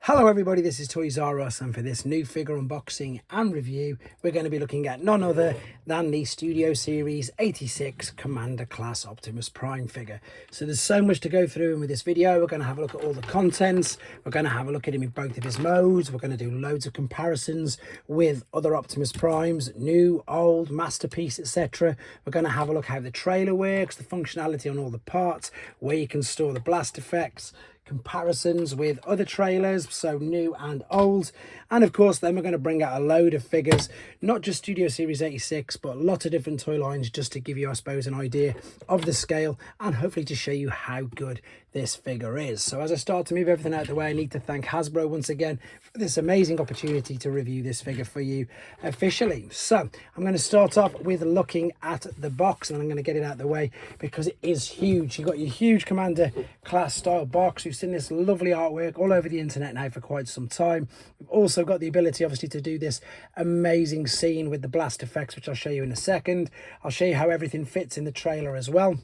Hello everybody, this is Toys R Us, and for this new figure unboxing and review we're going to be looking at none other than the Studio Series 86 Commander Class Optimus Prime figure. So there's so much to go through, and with this video we're going to have a look at all the contents, we're going to have a look at him in both of his modes, we're going to do loads of comparisons with other Optimus Primes, new, old, masterpiece, etc. We're going to have a look how the trailer works, the functionality on all the parts, where you can store the blast effects, comparisons with other trailers, so new and old, and of course then we're going to bring out a load of figures, not just Studio Series 86 but lots of different toy lines, just to give you, I suppose, an idea of the scale and hopefully to show you how good this figure is. So as I start to move everything out of the way, I need to thank Hasbro once again for this amazing opportunity to review this figure for you officially. So I'm going to start off with looking at the box, and I'm going to get it out of the way because it is huge. You've got your huge Commander Class style box. We've seen this lovely artwork all over the internet now for quite some time. We've also got the ability obviously to do this amazing scene with the blast effects, which I'll show you in a second. I'll show you how everything fits in the trailer as well.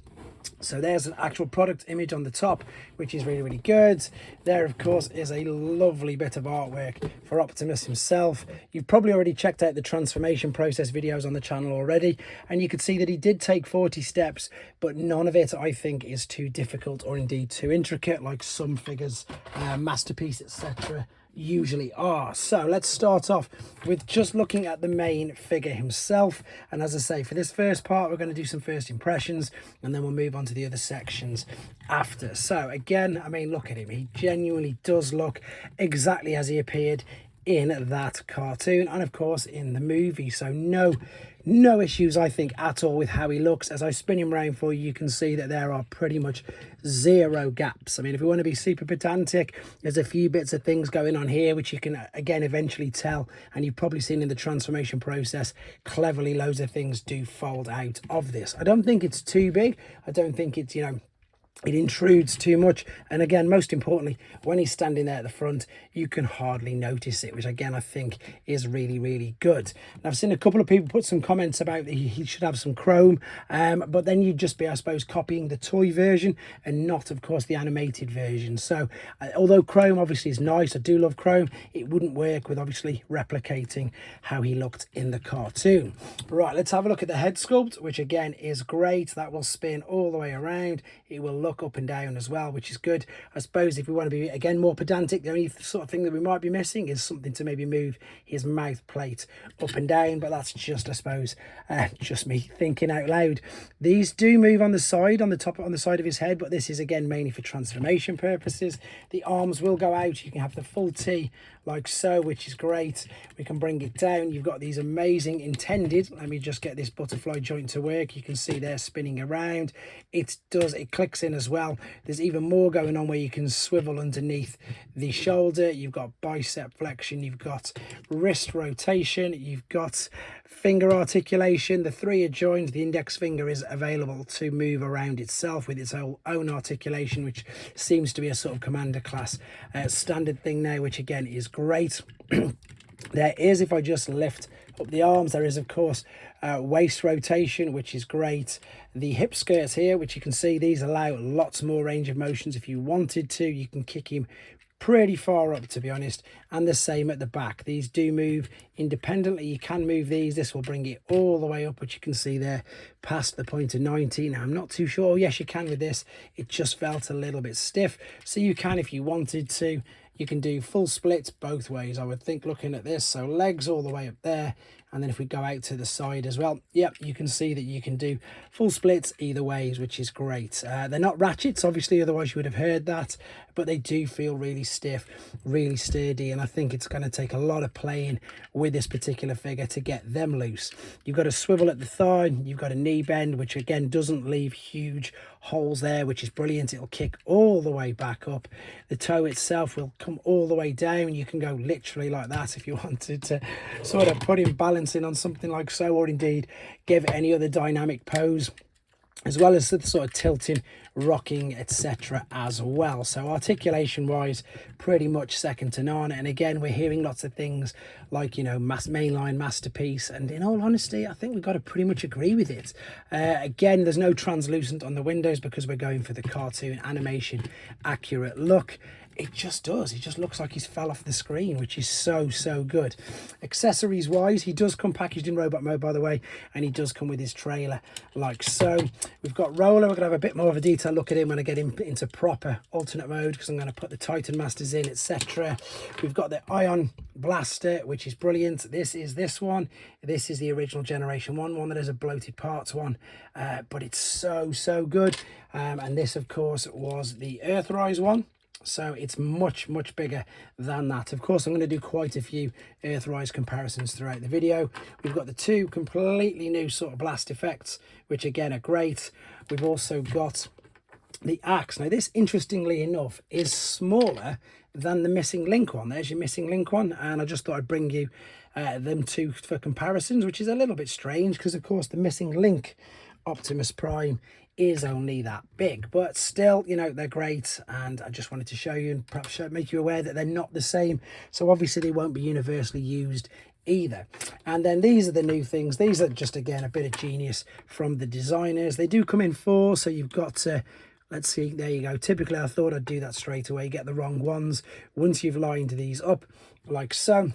So there's an actual product image on the top, which is really good. There of course is a lovely bit of artwork for Optimus himself. You've probably already checked out the transformation process videos on the channel already, and you could see that he did take 40 steps, but none of it I think is too difficult or indeed too intricate like some figures, masterpiece, etc. usually are. So let's start off with just looking at the main figure himself, and as I say, for this first part we're going to do some first impressions and then we'll move on to the other sections after. So again, I mean, look at him, he genuinely does look exactly as he appeared in that cartoon and of course in the movie. So no issues I think at all with how he looks. As I spin him around for you, you can see that there are pretty much zero gaps. I mean, if we want to be super pedantic, there's a few bits of things going on here which you can again eventually tell, and you've probably seen in the transformation process cleverly loads of things do fold out of this. I don't think it's too big, I don't think it's, it intrudes too much, and again, most importantly, when he's standing there at the front you can hardly notice it, which again I think is really good. And I've seen a couple of people put some comments about that he should have some chrome, but then you'd just be, I suppose, copying the toy version and not of course the animated version. So although chrome obviously is nice, I do love chrome, it wouldn't work with obviously replicating how he looked in the cartoon. Right, let's have a look at the head sculpt, which again is great. That will spin all the way around, it will look up and down as well, which is good. I suppose if we want to be again more pedantic, the only sort of thing that we might be missing is something to maybe move his mouth plate up and down, but that's just, I suppose, just me thinking out loud. These do move on the side, on the side of his head, but this is again mainly for transformation purposes. The arms will go out, you can have the full T like so, which is great. We can bring it down. You've got these amazing intended, let me just get this butterfly joint to work. You can see they're spinning around, it clicks in as well. There's even more going on where you can swivel underneath the shoulder. You've got bicep flexion, you've got wrist rotation, you've got finger articulation. The three are joined, the index finger is available to move around itself with its own articulation, which seems to be a sort of Commander Class standard thing now, which again is great. There is, if I just lift up the arms, there is of course waist rotation, which is great. The hip skirts here, which you can see, these allow lots more range of motions. If you wanted to, you can kick him pretty far up, to be honest, and the same at the back. These do move independently, you can move these. This will bring it all the way up, which you can see there past the point of 90. Now I'm not too sure, oh, yes you can with this, it just felt a little bit stiff, so you can, if you wanted to, you can do full splits both ways, I would think, looking at this. So legs all the way up there, and then if we go out to the side as well, yep, you can see that you can do full splits either ways, which is great. They're not ratchets obviously, otherwise you would have heard that, but they do feel really stiff, really sturdy, and I think it's going to take a lot of playing with this particular figure to get them loose. You've got a swivel at the thigh, you've got a knee bend, which again doesn't leave huge holes there, which is brilliant. It'll kick all the way back up. The toe itself will come all the way down. You can go literally like that if you wanted to sort of put him balancing on something like so, or indeed give it any other dynamic pose, as well as the sort of tilting, rocking, etc. as well. So articulation wise, pretty much second to none. And again, we're hearing lots of things like, mainline masterpiece, and in all honesty I think we've got to pretty much agree with it. Again, there's no translucent on the windows because we're going for the cartoon animation accurate look. it just does. It just looks like he's fell off the screen, which is so good. Accessories wise, he does come packaged in robot mode, by the way, and he does come with his trailer like so. We've got Roller. We're gonna have a bit more of a detailed look at him when I get him into proper alternate mode, because I'm going to put the Titan Masters in, etc. We've got the Ion Blaster, which is brilliant. This is this one. This is the original Generation 1 that is a bloated parts one, but it's so good. And this, of course, was the Earthrise one. So it's much bigger than that. Of course, I'm going to do quite a few Earthrise comparisons throughout the video. We've got the two completely new sort of blast effects, which again are great. We've also got the axe. Now this, interestingly enough, is smaller than the Missing Link one. There's your Missing Link one, and I just thought I'd bring you them two for comparisons, which is a little bit strange because, of course, the Missing Link Optimus Prime is only that big, but still, you know, they're great, and I just wanted to show you and perhaps make you aware that they're not the same, so obviously they won't be universally used either. And then these are the new things. These are just, again, a bit of genius from the designers. They do come in 4, so you've got to, let's see, there you go. Typically I thought I'd do that straight away, get the wrong ones. Once you've lined these up like so,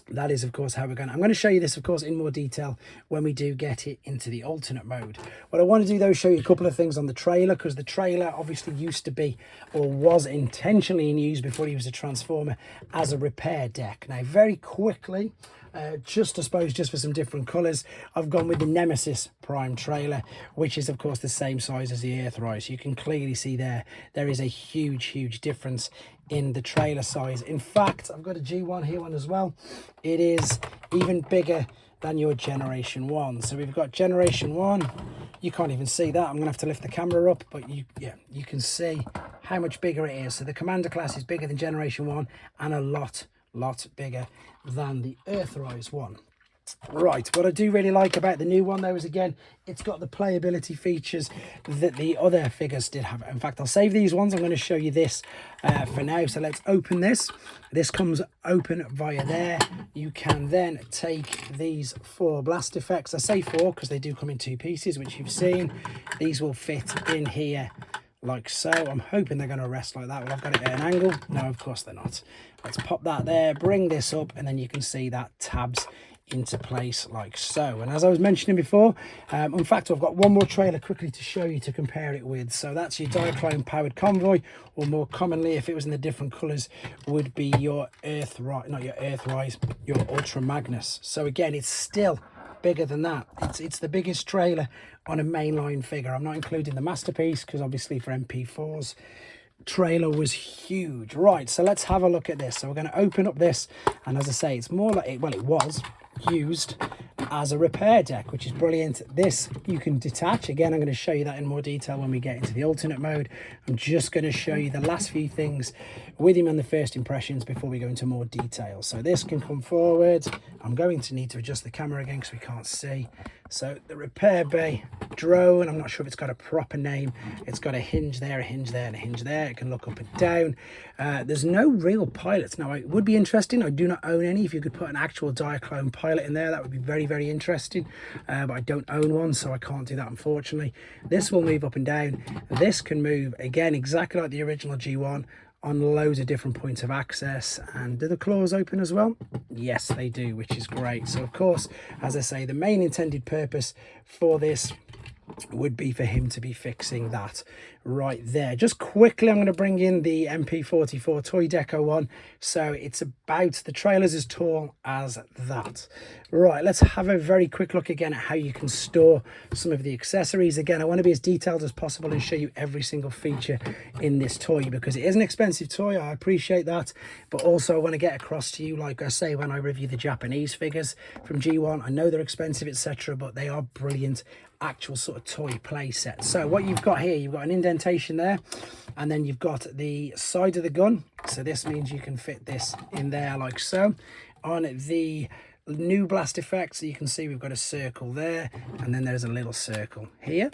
that is, of course, how I'm going to show you this, of course, in more detail when we do get it into the alternate mode. What I want to do, though, is show you a couple of things on the trailer, because the trailer obviously used to be, or was intentionally in use before he was a Transformer, as a repair deck. Now, very quickly, just I suppose just for some different colours, I've gone with the Nemesis Prime trailer, which is of course the same size as the Earthrise. You can clearly see there is a huge difference in the trailer size. In fact, I've got a G1 here one as well. It is even bigger than your Generation 1. So we've got Generation 1. You can't even see that. I'm gonna have to lift the camera up, but you can see how much bigger it is. So the Commander class is bigger than Generation 1 and a lot bigger than the Earthrise one. Right, what I do really like about the new one, though, is again, it's got the playability features that the other figures did have. In fact, I'll save these ones. I'm going to show you this for now. So let's open this. This comes open via there. You can then take these 4 blast effects. I say 4 because they do come in 2 pieces, which you've seen. These will fit in here like so. I'm hoping they're going to rest like that. Well, I've got it at an angle. No, of course they're not. Let's pop that there, bring this up, and then you can see that tabs into place like so. And as I was mentioning before, in fact, I've got one more trailer quickly to show you to compare it with. So that's your Diaclone powered convoy, or more commonly, if it was in the different colors, would be your Earthrise, your Ultra Magnus. So again, it's still bigger than that. It's the biggest trailer on a mainline figure. I'm not including the Masterpiece because obviously for MP4s, trailer was huge. Right, so let's have a look at this. So we're going to open up this, and as I say, it's more like it was used as a repair deck, which is brilliant. This you can detach. Again, I'm going to show you that in more detail when we get into the alternate mode. I'm just going to show you the last few things with him and the first impressions before we go into more detail. So this can come forward. I'm going to need to adjust the camera again because we can't see. So the repair bay drone, I'm not sure if it's got a proper name. It's got a hinge there, a hinge there, and a hinge there. It can look up and down. There's no real pilots. Now, it would be interesting. I do not own any. If you could put an actual Diaclone pilot in there, that would be very interesting. But I don't own one, so I can't do that, unfortunately. This will move up and down. This can move, again, exactly like the original G1, on loads of different points of access. And do the claws open as well? Yes, they do, which is great. So of course, as I say, the main intended purpose for this would be for him to be fixing that right there. Just quickly, I'm going to bring in the MP44 Toy Deco one. So it's about, the trailer's as tall as that. Right, let's have a very quick look again at how you can store some of the accessories. Again, I want to be as detailed as possible and show you every single feature in this toy because it is an expensive toy. I appreciate that, but also I want to get across to you, like I say, when I review the Japanese figures from G1, I know they're expensive, etc., but they are brilliant actual sort of toy play set. So what you've got here, you've got an indentation there, and then you've got the side of the gun. So this means you can fit this in there like so. On the new blast effect, so you can see we've got a circle there, and then there's a little circle here,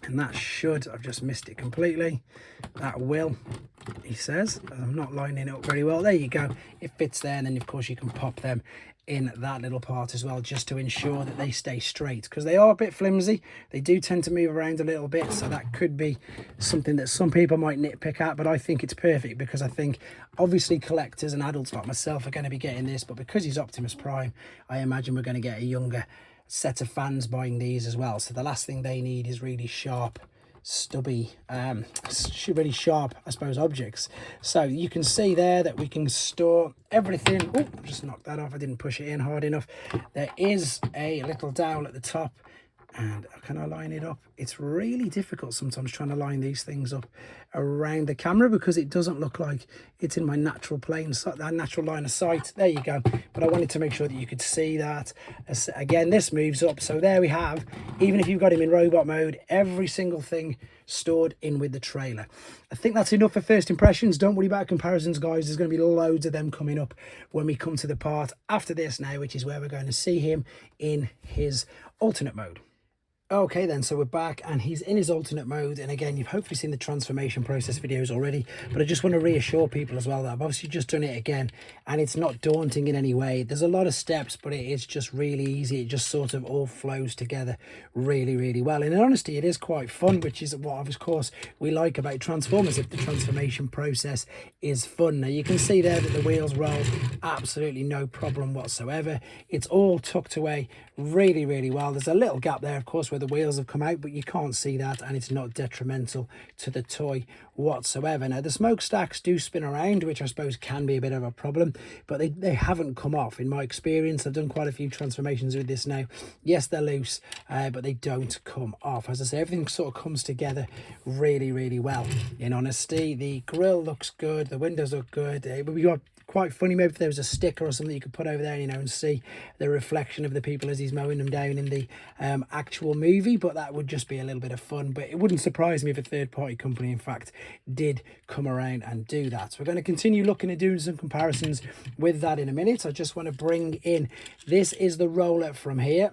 and that should, I've just missed it completely, that will, he says, I'm not lining it up very well, there you go, it fits there, and then of course you can pop them in that little part as well, just to ensure that they stay straight, because they are a bit flimsy. They do tend to move around a little bit, so that could be something that some people might nitpick at, but I think it's perfect, because I think obviously collectors and adults like myself are going to be getting this, but because he's Optimus Prime, I imagine we're going to get a younger set of fans buying these as well. So the last thing they need is really sharp, stubby, really sharp, I suppose, objects. So you can see there that we can store everything. Oh, just knocked that off. I didn't push it in hard enough. There is a little dowel at the top, and can I line it up? It's really difficult sometimes trying to line these things up around the camera, because it doesn't look like it's in my natural plane, that natural line of sight. There you go. But I wanted to make sure that you could see that. Again, this moves up, so there we have, even if you've got him in robot mode, every single thing stored in with the trailer. I think that's enough for first impressions. Don't worry about comparisons, guys. There's going to be loads of them coming up when we come to the part after this now, which is where we're going to see him in his alternate mode. Okay then, so we're back and he's in his alternate mode, and again, you've hopefully seen the transformation process videos already, but I just want to reassure people as well that I've obviously just done it again, and it's not daunting in any way. There's a lot of steps, but it is just really easy. It just sort of all flows together really, really well, and in honesty, it is quite fun, which is what, of course, we like about Transformers, if the transformation process is fun. Now, you can see there that the wheels roll absolutely no problem whatsoever. It's all tucked away really, really well. There's a little gap there, of course, where the wheels have come out, but you can't see that, and it's not detrimental to the toy whatsoever. Now, the smokestacks do spin around, which I suppose can be a bit of a problem, but they haven't come off in my experience. I've done quite a few transformations with this now. Yes, they're loose, but they don't come off. As I say, everything sort of comes together really, really well. In honesty, the grille looks good, the windows look good. It would be quite funny maybe if there was a sticker or something you could put over there, you know, and see the reflection of the people as he's mowing them down in the actual movie, but that would just be a little bit of fun. But it wouldn't surprise me if a third-party company, in fact, did come around and do that. So we're going to continue looking at doing some comparisons with that in a minute. I just want to bring in, this is the roller from here,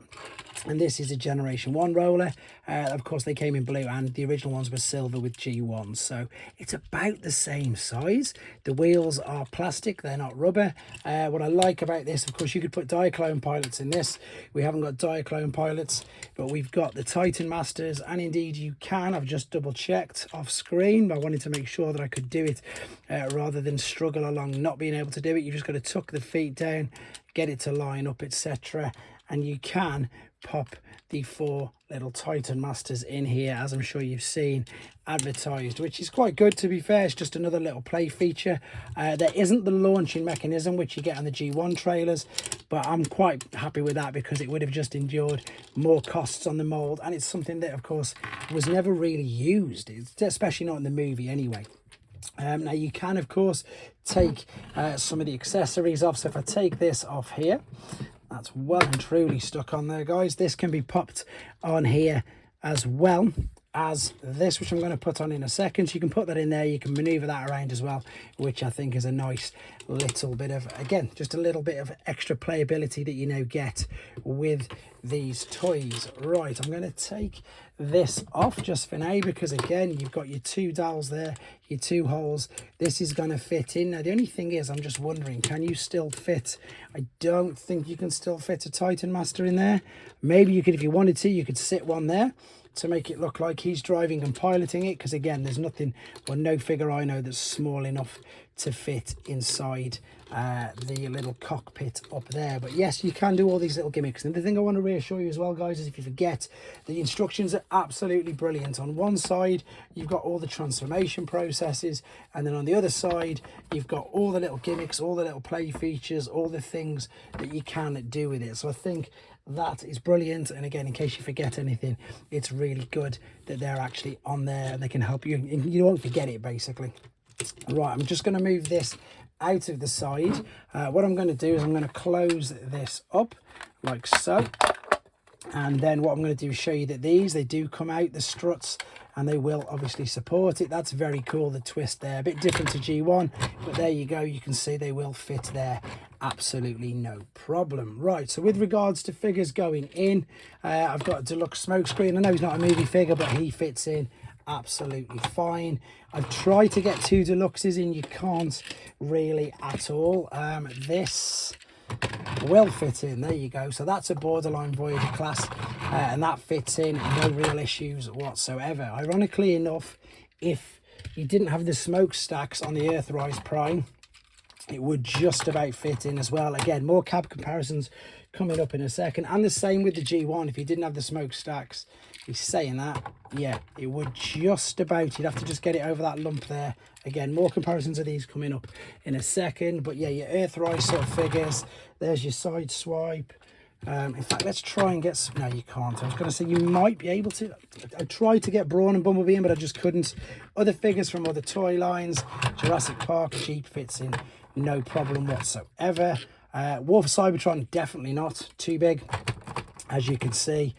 and this is a Generation 1 roller. Of course, they came in blue, and the original ones were silver with G1, so it's about the same size. The wheels are plastic, they're not rubber. What I like about this, of course, you could put Diaclone pilots in this. We haven't got Diaclone pilots, but we've got the Titan Masters, and indeed you can. I've just double checked off screen, but I wanted to make sure that I could do it rather than struggle along not being able to do it. You've just got to tuck the feet down, get it to line up, etc., and you can pop the 4 little Titan Masters in here, as I'm sure you've seen advertised, which is quite good, to be fair. It's just another little play feature. There isn't the launching mechanism which you get on the G1 trailers, but I'm quite happy with that, because it would have just endured more costs on the mold, and it's something that, of course, was never really used, especially not in the movie anyway. Now, you can, of course, take some of the accessories off. So if I take this off here, that's well and truly stuck on there, guys. This can be popped on here as well as this, which I'm going to put on in a second. So you can put that in there, you can maneuver that around as well, which I think is a nice little bit of, again, just a little bit of extra playability that you now get with these toys. Right, I'm going to take this off just for now, because again, you've got your 2 dowels there, your 2 holes. This is going to fit in. Now, the only thing is, I'm just wondering, can you still fit? I don't think you can still fit a Titan Master in there. Maybe you could, if you wanted to, you could sit one there to make it look like he's driving and piloting it, because again, there's nothing, or no figure I know that's small enough to fit inside the little cockpit up there. But yes, you can do all these little gimmicks. And the thing I want to reassure you as well, guys, is if you forget, the instructions are absolutely brilliant. On one side, you've got all the transformation processes, and then on the other side, you've got all the little gimmicks, all the little play features, all the things that you can do with it. So I think that is brilliant. And again, in case you forget anything, it's really good that they're actually on there and they can help you. You won't forget it, basically. Right, I'm just going to move this out of the side. What I'm going to do is I'm going to close this up like so. And then what I'm going to do is show you that they do come out, the struts, and they will obviously support it. That's very cool, the twist there. A bit different to G1, but there you go. You can see they will fit there. Absolutely no problem. Right, so with regards to figures going in, I've got a deluxe smokescreen. I know he's not a movie figure, but he fits in absolutely fine. I've tried to get 2 deluxes in. You can't really at all. This will fit in. There you go. So that's a borderline Voyager class, and that fits in, no real issues whatsoever. Ironically enough, if you didn't have the smokestacks on the Earthrise Prime, it would just about fit in as well. Again, more cab comparisons coming up in a second, and the same with the G1. If you didn't have the smokestacks, he's saying that, yeah, it would just about, you'd have to just get it over that lump there. Again, more comparisons of these coming up in a second, but yeah, your Earthrise sort of figures. There's your side swipe. In fact, let's try and get some, no, you can't. I was going to say you might be able to. I tried to get Brawn and Bumblebee in, but I just couldn't. Other figures from other toy lines, Jurassic Park, Jeep fits in, no problem whatsoever. War for Cybertron, definitely not too big, as you can see.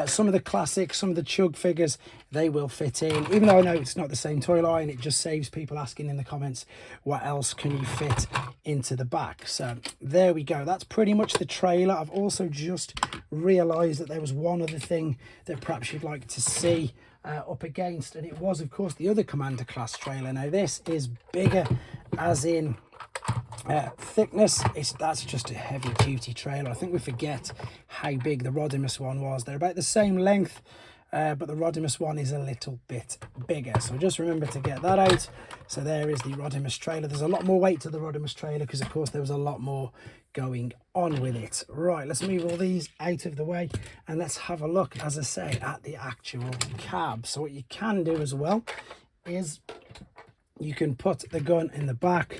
Some of the classics, some of the Chug figures, they will fit in. Even though I know it's not the same toy line, it just saves people asking in the comments, what else can you fit into the back? So there we go. That's pretty much the trailer. I've also just realised that there was one other thing that perhaps you'd like to see up against, and it was, of course, the other Commander class trailer. Now, this is bigger, as in thickness. That's just a heavy duty trailer. I think we forget how big the Rodimus one was. They're about the same length, but the Rodimus one is a little bit bigger, so just remember to get that out. So there is the Rodimus trailer. There's a lot more weight to the Rodimus trailer because, of course, there was a lot more going on with it. Right, let's move all these out of the way and let's have a look, as I say, at the actual cab. So what you can do as well is you can put the gun in the back.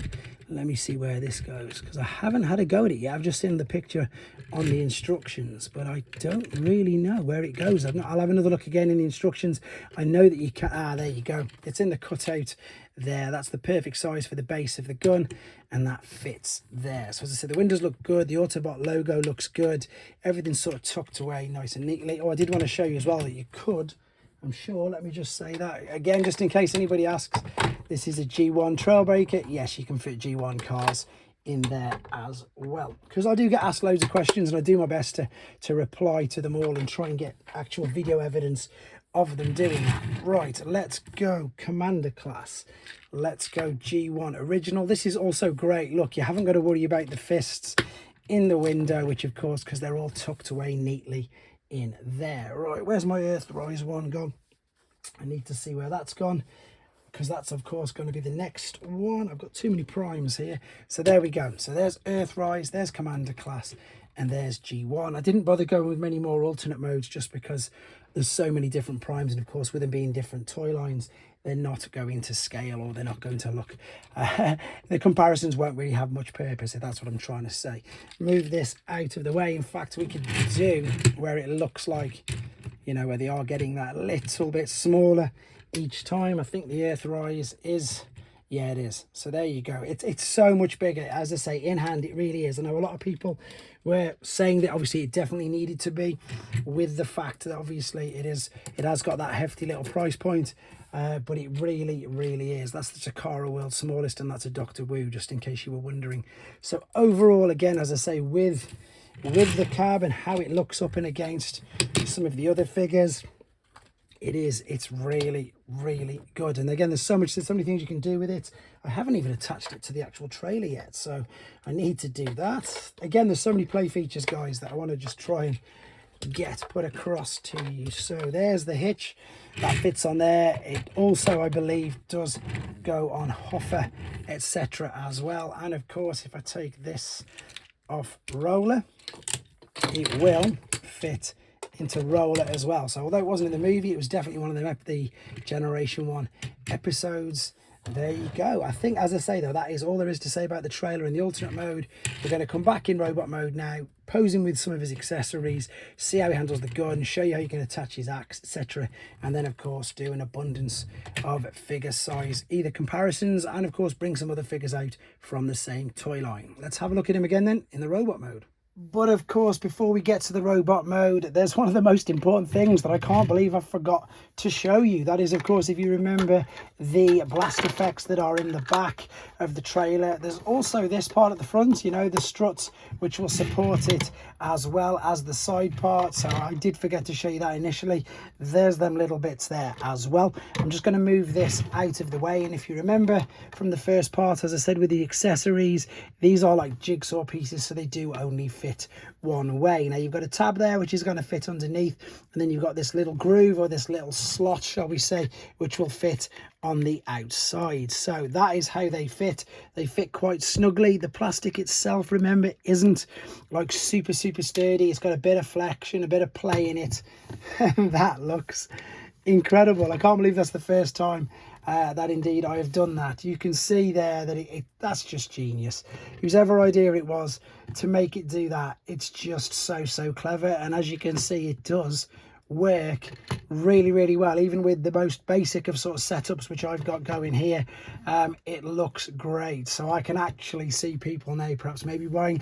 Let me see where this goes, because I haven't had a go at it yet. I've just seen the picture on the instructions, but I don't really know where it goes. I'll have another look again in the instructions. I know that you can, there you go. It's in the cutout there. That's the perfect size for the base of the gun, and that fits there. So as I said, the windows look good. The Autobot logo looks good. Everything's sort of tucked away nice and neatly. Oh, I did want to show you as well that you could, I'm sure, let me just say that again, just in case anybody asks, this is a G1 Trailbreaker. Yes, you can fit G1 cars in there as well, because I do get asked loads of questions and I do my best to reply to them all and try and get actual video evidence of them doing that. Right, let's go Commander class. Let's go G1 original. This is also great. Look, you haven't got to worry about the fists in the window, which of course, because they're all tucked away neatly in there. Right, where's my Earthrise one gone? I need to see where that's gone, because that's of course going to be the next one. I've got too many primes here. So there we go. So there's Earthrise, there's Commander class, and there's G1. I didn't bother going with many more alternate modes just because there's so many different primes, and of course with them being different toy lines, they're not going to scale, or they're not going to look, the comparisons won't really have much purpose, if that's what I'm trying to say. Move this out of the way. In fact, we could do where it looks like, you know, where they are getting that little bit smaller each time. I think the Earthrise is, yeah, it is. So there you go. It's so much bigger. As I say, in hand, it really is. I know a lot of people were saying that obviously it definitely needed to be, with the fact that obviously it has got that hefty little price point, but it really is. That's the Takara World's smallest, and that's a Dr. Wu, just in case you were wondering. So overall, again, as I say, with the cab and how it looks up and against some of the other figures, it's really good. And again, there's so many things you can do with it. I haven't even attached it to the actual trailer yet, so I need to do that. Again, there's so many play features, guys, that I want to just try and get put across to you. So there's the hitch that fits on there. It also, I believe, does go on Hoffer, etc. as well. And of course, if I take this off roller, it will fit into roller as well. So although it wasn't in the movie, it was definitely one of the Generation 1 episodes. There you go. I think, as I say though, that is all there is to say about the trailer in the alternate mode. We're going to come back in robot mode now, posing with some of his accessories, see how he handles the gun, show you how you can attach his axe, etc. And then of course do an abundance of figure size either comparisons, and of course bring some other figures out from the same toy line. Let's have a look at him again then in the robot mode. But of course, before we get to the robot mode, there's one of the most important things that I can't believe I forgot to show you. That is, of course, if you remember the blast effects that are in the back of the trailer, there's also this part at the front, you know, the struts, which will support it, as well as the side part. So I did forget to show you that initially. There's them little bits there as well. I'm just going to move this out of the way. And if you remember from the first part, as I said, with the accessories, these are like jigsaw pieces, so they do only fit one way. Now you've got a tab there which is going to fit underneath, and then you've got this little groove, or this little slot, shall we say, which will fit on the outside. So that is how they fit. They fit quite snugly. The plastic itself, remember, isn't like super sturdy. It's got a bit of flexion, a bit of play in it. That looks incredible. I can't believe that's the first time that indeed I have done that. You can see there that that's just genius. Whosever idea it was to make it do that, it's just so clever. And as you can see, it does work really well, even with the most basic of sort of setups which I've got going here. It looks great. So I can actually see people now perhaps maybe buying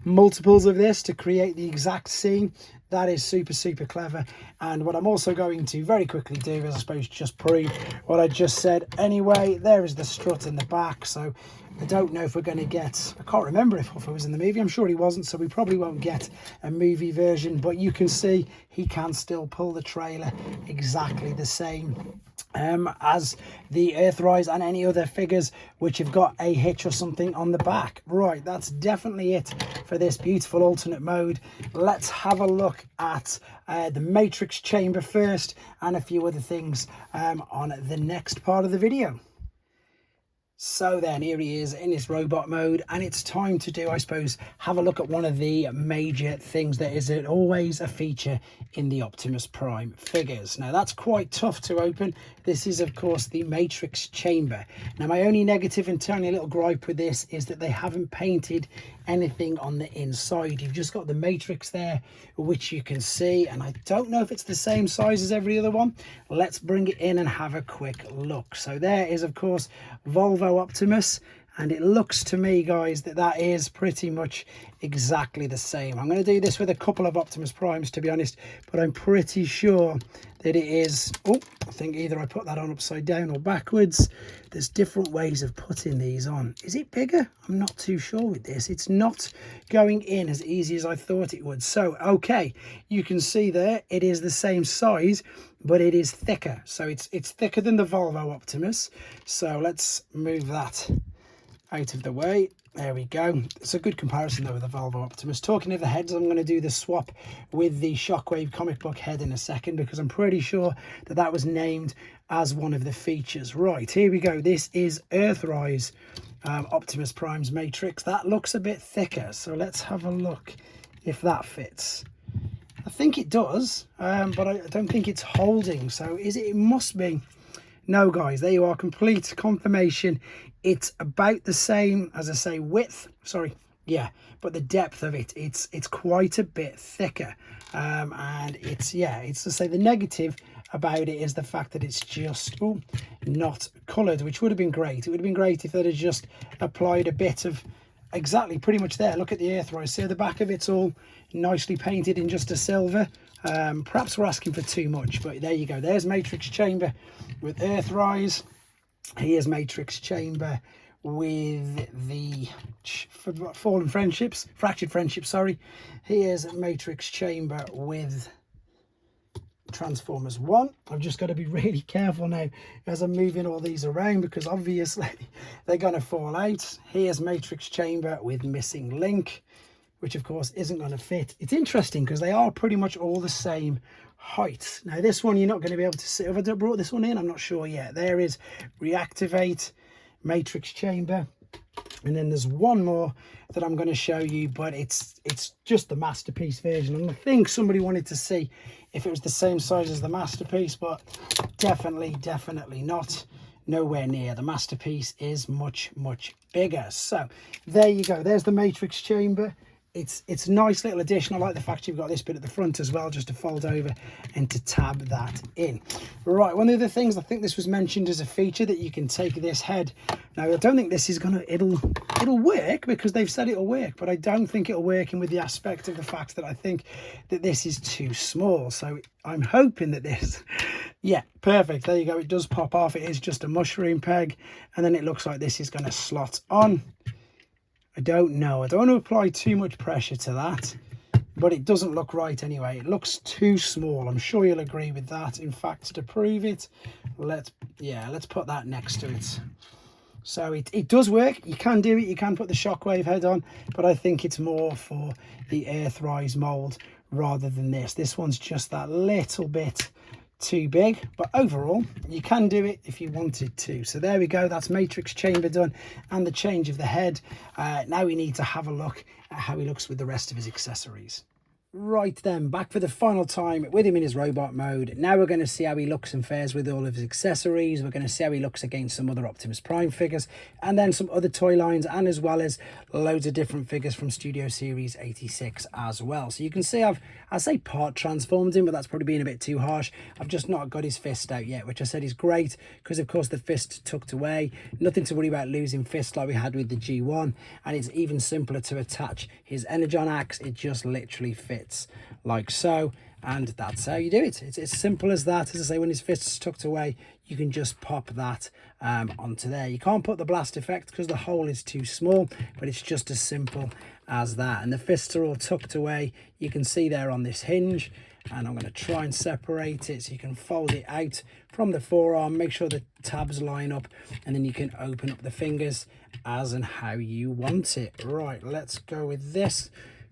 multiples of this to create the exact scene. That is super clever. And what I'm also going to very quickly do is, I suppose, just prove what I just said anyway. There is the strut in the back. So I don't know if we're going to get, I can't remember if Huffer was in the movie. I'm sure he wasn't, so we probably won't get a movie version. But you can see he can still pull the trailer exactly the same as the Earthrise and any other figures which have got a hitch or something on the back. Right, that's definitely it for this beautiful alternate mode. Let's have a look at the Matrix chamber first, and a few other things on the next part of the video. So then, here he is in his robot mode, and it's time to do, I suppose, have a look at one of the major things that is always a feature in the Optimus Prime figures. Now, that's quite tough to open. This is, of course, the Matrix chamber. Now, my only negative and tiny little gripe with this is that they haven't painted anything on the inside. You've just got the Matrix there, which you can see, and I don't know if it's the same size as every other one. Let's bring it in and have a quick look. So there is, of course, Volvo Optimus, and it looks to me, guys, that is pretty much exactly the same. I'm going to do this with a couple of Optimus Primes, to be honest, but I'm pretty sure that it is. Oh, I think either I put that on upside down or backwards. There's different ways of putting these on. Is it bigger? I'm not too sure with this. It's not going in as easy as I thought it would. So, okay, you can see there it is the same size, but it is thicker. So it's thicker than the Volvo Optimus. So let's move that out of the way. There we go. It's a good comparison though with the Volvo Optimus. Talking of the heads, I'm going to do the swap with the Shockwave comic book head in a second, because I'm pretty sure that was named as one of the features. Right, here we go. This is Earthrise Optimus Prime's Matrix. That looks a bit thicker, so let's have a look if that fits. I think it does, but I don't think it's holding. So is it? It must be. No, guys, there you are. Complete confirmation. It's about the same, as I say, width. Sorry, yeah, but the depth of it, it's quite a bit thicker. And it's to say the negative about it is the fact that it's just not coloured, which would have been great. It would have been great if they'd have just applied a bit of exactly pretty much there. Look at the Earthrise. See the back of it's all nicely painted in just a silver. Perhaps we're asking for too much, but there you go. There's Matrix chamber with Earthrise. Here's Matrix chamber with the fractured friendships, sorry. Here's Matrix chamber with Transformers 1. I've just got to be really careful now as I'm moving all these around, because obviously they're going to fall out. Here's Matrix chamber with Missing Link, which of course isn't going to fit. It's interesting because they are pretty much all the same height. Now this one you're not going to be able to see. Have I brought this one in? I'm not sure yet. There is Reactivate Matrix chamber, and then there's one more that I'm going to show you, but it's just the Masterpiece version, and I think somebody wanted to see if it was the same size as the Masterpiece, but definitely not. Nowhere near. The Masterpiece is much bigger. So there you go. There's the Matrix chamber it's a nice little addition. I like the fact you've got this bit at the front as well, just to fold over and to tab that in. Right, one of the things, I think this was mentioned as a feature, that you can take this head. Now, I don't think this is gonna, it'll work, because they've said it'll work, but I don't think it'll work in with the aspect of the fact that I think that this is too small. So I'm hoping that this, yeah, perfect, there you go, it does pop off. It is just a mushroom peg, and then it looks like this is going to slot on. I don't know, I don't want to apply too much pressure to that, but it doesn't look right anyway. It looks too small. I'm sure you'll agree with that. In fact, to prove it, let's put that next to it. So it does work. You can do it. You can put the shockwave head on, but I think it's more for the earthrise mold rather than this. This one's just that little bit too big, but overall you can do it if you wanted to. So there we go, that's matrix chamber done and the change of the head. Now we need to have a look at how he looks with the rest of his accessories. Right then, back for the final time with him in his robot mode. Now we're going to see how he looks and fares with all of his accessories. We're going to see how he looks against some other Optimus Prime figures, and then some other toy lines, and as well as loads of different figures from Studio Series 86 as well. So you can see I say part transformed him, but that's probably being a bit too harsh. I've just not got his fist out yet, which I said is great, because of course the fist tucked away. Nothing to worry about losing fist like we had with the G1, and it's even simpler to attach his Energon axe. It just literally fits like so, and that's how you do it. It's as simple as that. As I say, when his fist's tucked away, you can just pop that onto there. You can't put the blast effect because the hole is too small, but it's just as simple as that. And the fists are all tucked away. You can see there on this hinge, and I'm going to try and separate it so you can fold it out from the forearm. Make sure the tabs line up, and then you can open up the fingers as and how you want it. Right, let's go with this.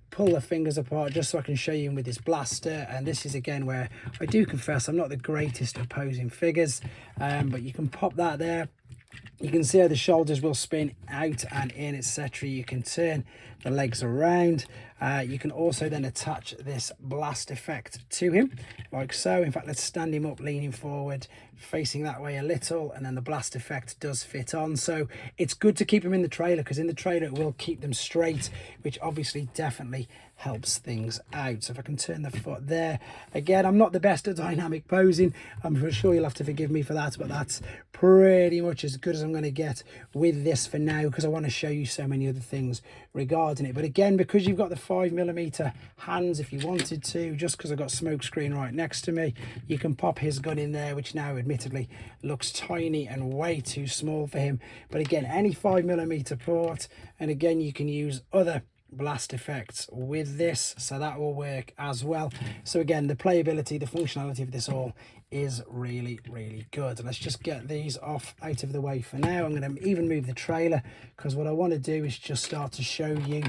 Pull the fingers apart just so I can show you with this blaster. And this is again where I do confess I'm not the greatest at posing figures, but you can pop that there. You can see how the shoulders will spin out and in, etc. You can turn the legs around. You can also then attach this blast effect to him like so. In fact, let's stand him up leaning forward, facing that way a little, and then the blast effect does fit on. So it's good to keep him in the trailer, because in the trailer it will keep them straight, which obviously definitely helps things out. So if I can turn the foot there, again, I'm not the best at dynamic posing. I'm sure you'll have to forgive me for that, but that's pretty much as good as I'm going to get with this for now, because I want to show you so many other things regarding it. But again, because you've got the 5mm hands, if you wanted to, just because I've got smoke screen right next to me, you can pop his gun in there, which now admittedly looks tiny and way too small for him. But again, any 5mm port, and again, you can use other blast effects with this, so that will work as well. So again, the playability, the functionality of this all is really, really good. Let's just get these off out of the way for now. I'm going to even move the trailer, because what I want to do is just start to show you.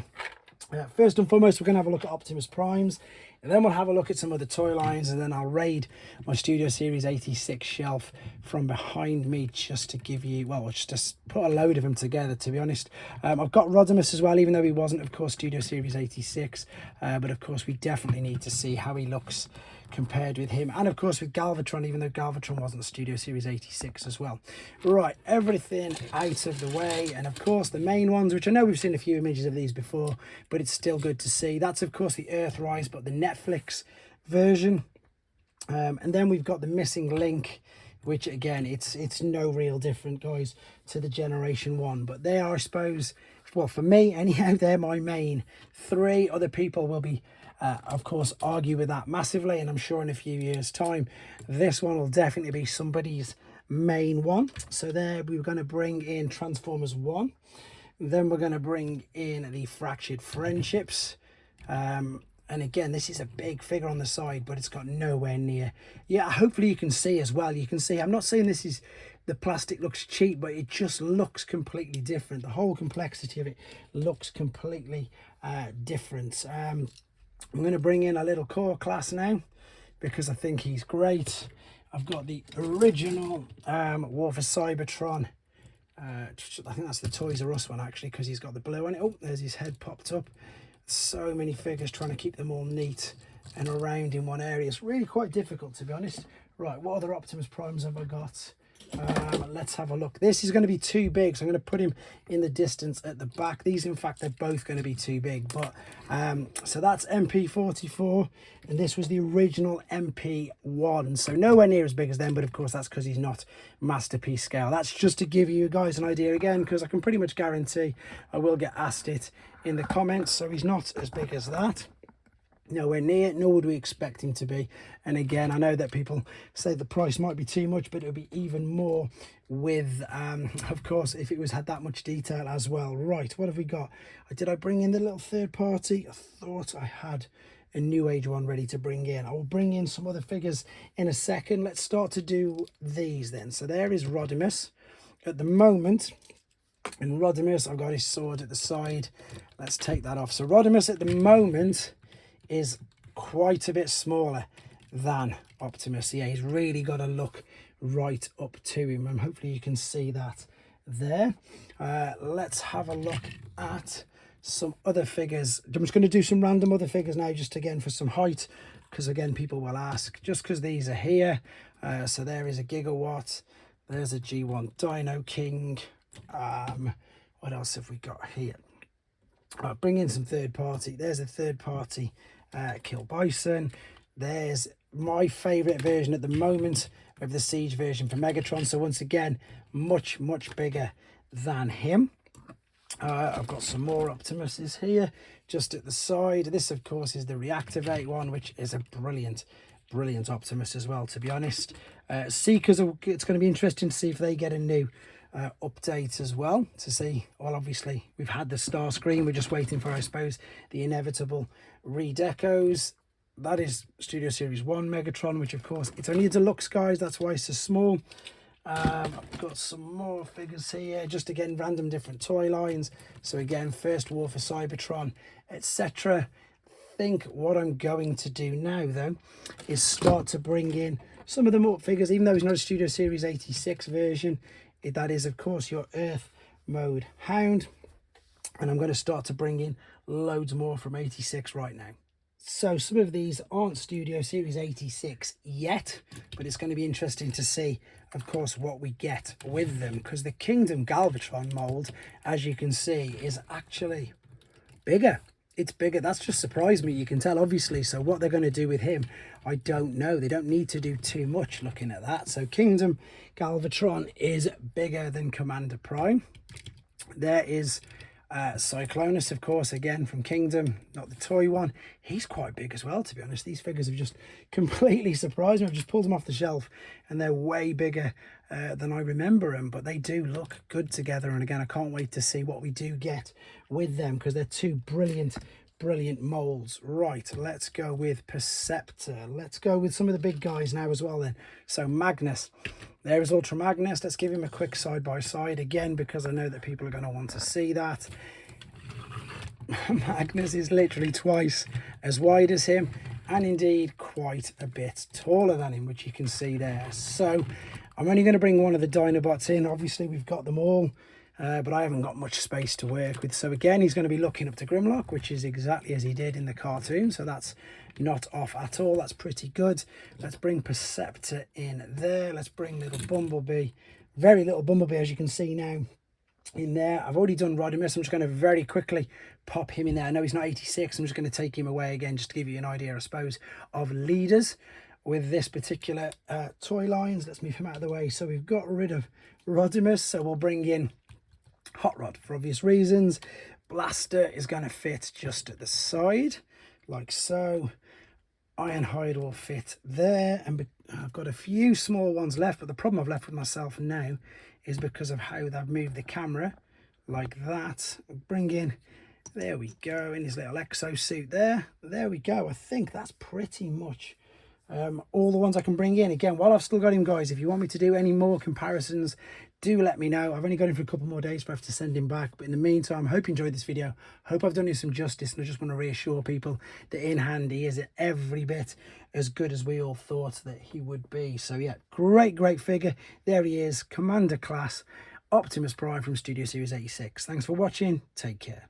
First and foremost, we're going to have a look at Optimus Primes, and then we'll have a look at some other toy lines, and then I'll raid my Studio Series 86 shelf from behind me, just to give you, well, just put a load of them together, to be honest. I've got Rodimus as well, even though he wasn't, of course, Studio Series 86, but of course we definitely need to see how he looks compared with him, and of course with Galvatron, even though Galvatron wasn't Studio Series 86 as well. Right, everything out of the way, and of course the main ones, which I know we've seen a few images of these before, but it's still good to see. That's of course the Earthrise, but the Netflix version, and then we've got the Missing Link, which again, it's no real different, guys, to the Generation 1, but they are, I suppose, well, for me anyhow, they're my main three. Other people will be of course argue with that massively, and I'm sure in a few years time this one will definitely be somebody's main one. So there, we were going to bring in Transformers 1, then we're going to bring in the Fractured Friendships, and again, this is a big figure on the side, but it's got nowhere near, yeah, hopefully you can see as well, you can see, I'm not saying this is, the plastic looks cheap, but it just looks completely different. The whole complexity of it looks completely different. I'm going to bring in a little core class now, because I think he's great. I've got the original War for Cybertron. I think that's the Toys R Us one, actually, because he's got the blue on it. Oh, there's his head popped up. So many figures, trying to keep them all neat and around in one area. It's really quite difficult, to be honest. Right, what other Optimus Primes have I got? Let's have a look. This is going to be too big, so I'm going to put him in the distance at the back. These, in fact, they're both going to be too big. But so that's MP44, and this was the original MP1, so nowhere near as big as them. But of course, that's because he's not masterpiece scale. That's just to give you guys an idea again, because I can pretty much guarantee I will get asked it in the comments. So he's not as big as that. Nowhere near, nor would we expect him to be. And again, I know that people say the price might be too much, but it would be even more with of course, if it was had that much detail as well. Right, what have we got? Did I bring in the little third party? I thought I had a New Age one ready to bring in. I will bring in some other figures in a second. Let's start to do these then. So there is Rodimus at the moment. And Rodimus, I've got his sword at the side. Let's take that off. So Rodimus at the moment is quite a bit smaller than Optimus. Yeah, he's really got to look right up to him, and hopefully you can see that there. Let's have a look at some other figures. I'm just going to do some random other figures now, just again for some height, because again people will ask, just because these are here. So there is a Gigawatt, there's a G1 Dino King. What else have we got here? I'll bring in some third party. There's a third party Kill Bison. There's my favorite version at the moment of the Siege version for Megatron, so once again much bigger than him. I've got some more Optimuses here just at the side. This of course is the Reactivate one, which is a brilliant Optimus as well, to be honest. Seekers, it's going to be interesting to see if they get a new update as well, to see. Well, obviously we've had the star screen, we're just waiting for, I suppose, the inevitable redecos. That is Studio Series 1 Megatron, which of course it's only a deluxe, guys, that's why it's so small. I've got some more figures here, just again random different toy lines. So again, First War for Cybertron, etc. I think what I'm going to do now though is start to bring in some of the more figures, even though it's not a Studio Series 86 version. That is of course your Earth Mode Hound, and I'm going to start to bring in loads more from 86 right now. So some of these aren't Studio Series 86 yet, but it's going to be interesting to see, of course, what we get with them, because the Kingdom Galvatron mold, as you can see, is actually bigger. It's bigger. That's just surprised me. You can tell, obviously. So what they're going to do with him, I don't know. They don't need to do too much looking at that. So Kingdom Galvatron is bigger than Commander Prime. There is Cyclonus, of course, again from Kingdom, not the toy one. He's quite big as well, to be honest. These figures have just completely surprised me. I've just pulled them off the shelf and they're way bigger than I remember them, but they do look good together. And again, I can't wait to see what we do get with them, because they're two brilliant molds. Right, let's go with Perceptor. Let's go with some of the big guys now as well then. So Magnus, there is Ultra Magnus. Let's give him a quick side by side again, because I know that people are going to want to see that. Magnus is literally twice as wide as him, and indeed quite a bit taller than him, which you can see there. So I'm only going to bring one of the Dinobots in. Obviously we've got them all, but I haven't got much space to work with. So again, he's going to be looking up to Grimlock, which is exactly as he did in the cartoon. So that's not off at all. That's pretty good. Let's bring Perceptor in there. Let's bring little Bumblebee, very little Bumblebee, as you can see now, in there. I've already done Rodimus. I'm just going to very quickly pop him in there. I know he's not 86. I'm just going to take him away again, just to give you an idea, I suppose, of leaders with this particular toy lines. Let's move him out of the way. So we've got rid of Rodimus, so we'll bring in Hot Rod for obvious reasons. Blaster is going to fit just at the side, like so. Ironhide will fit there, and I've got a few small ones left, but the problem I've left with myself now is because of how they've moved the camera, like that. Bring in, there we go, in his little exosuit there we go. I think that's pretty much all the ones I can bring in. Again, while I've still got him, guys, if you want me to do any more comparisons, do let me know. I've only got him for a couple more days, but I have to send him back. But in the meantime, I hope you enjoyed this video. Hope I've done you some justice, and I just want to reassure people that in hand he is every bit as good as we all thought that he would be. So yeah, great figure. There he is, Commander class Optimus Prime from Studio Series 86. Thanks for watching. Take care.